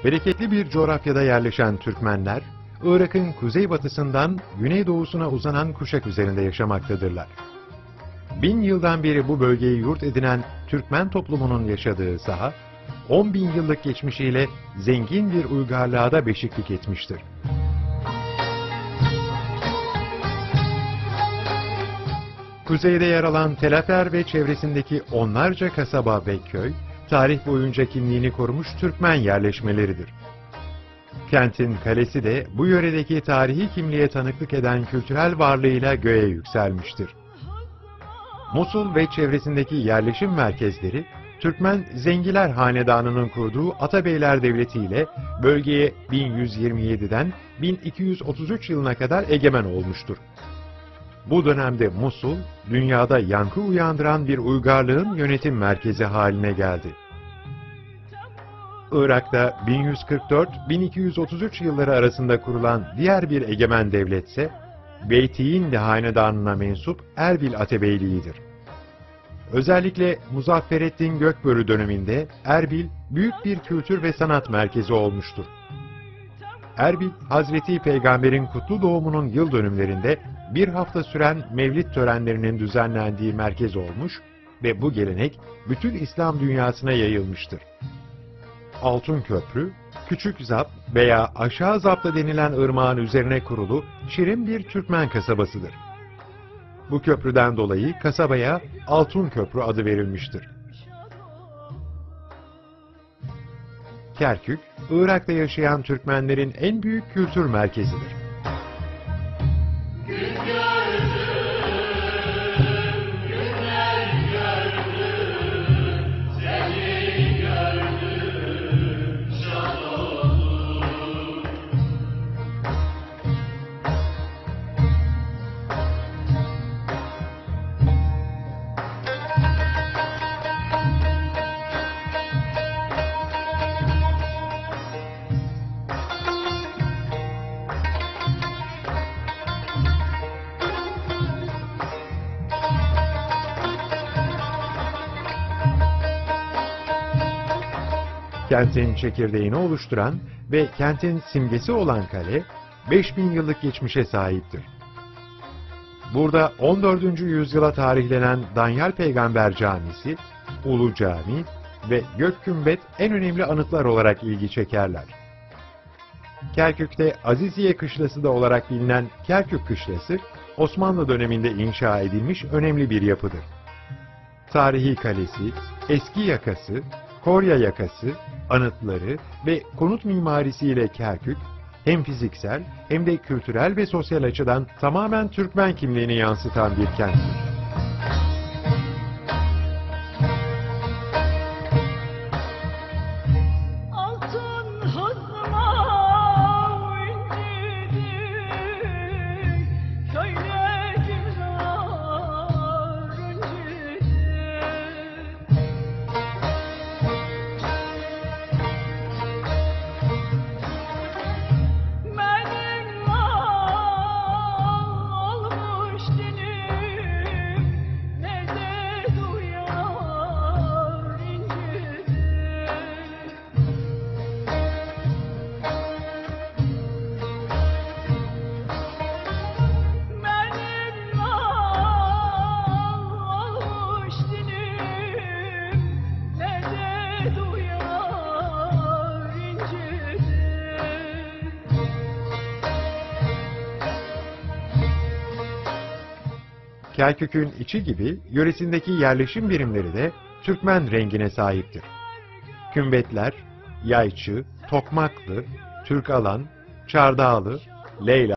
Bereketli bir coğrafyada yerleşen Türkmenler, Irak'ın kuzeybatısından güneydoğusuna uzanan kuşak üzerinde yaşamaktadırlar. 1000 yıldan beri bu bölgeyi yurt edinen Türkmen toplumunun yaşadığı saha, 10.000 yıllık geçmişiyle zengin bir uygarlığa da beşiklik etmiştir. Kuzeyde yer alan Tel Afer ve çevresindeki onlarca kasaba ve köy, tarih boyunca kimliğini korumuş Türkmen yerleşmeleridir. Kentin kalesi de bu yöredeki tarihi kimliğe tanıklık eden kültürel varlığıyla göğe yükselmiştir. Musul ve çevresindeki yerleşim merkezleri, Türkmen Zengiler Hanedanı'nın kurduğu Atabeyler Devleti ile bölgeye 1127'den 1233 yılına kadar egemen olmuştur. Bu dönemde Musul, dünyada yankı uyandıran bir uygarlığın yönetim merkezi haline geldi. Irak'ta 1144-1233 yılları arasında kurulan diğer bir egemen devletse, Beyti'in de hanedanına mensup Erbil Atebeyliğidir. Özellikle Muzaffereddin Gökbörü döneminde Erbil büyük bir kültür ve sanat merkezi olmuştur. Erbil, Hazreti Peygamber'in kutlu doğumunun yıl dönümlerinde bir hafta süren mevlid törenlerinin düzenlendiği merkez olmuş ve bu gelenek bütün İslam dünyasına yayılmıştır. Altın Köprü, Küçük Zap veya Aşağı Zap'ta denilen ırmağın üzerine kurulu şirin bir Türkmen kasabasıdır. Bu köprüden dolayı kasabaya Altın Köprü adı verilmiştir. Kerkük, Irak'ta yaşayan Türkmenlerin en büyük kültür merkezidir. Kentin çekirdeğini oluşturan ve kentin simgesi olan kale, 5000 yıllık geçmişe sahiptir. Burada 14. yüzyıla tarihlenen Danyal Peygamber Camisi, Ulu Cami ve Gökkümbet en önemli anıtlar olarak ilgi çekerler. Kerkük'te Aziziye Kışlası da olarak bilinen Kerkük Kışlası, Osmanlı döneminde inşa edilmiş önemli bir yapıdır. Tarihi kalesi, eski yakası, Korya yakası, anıtları ve konut mimarisiyle Kerkük, hem fiziksel hem de kültürel ve sosyal açıdan tamamen Türkmen kimliğini yansıtan bir kenttir. Kerkük'ün içi gibi yöresindeki yerleşim birimleri de Türkmen rengine sahiptir. Kümbetler, Yayçı, Tokmaklı, Türkalan, Çardağlı, Leyla,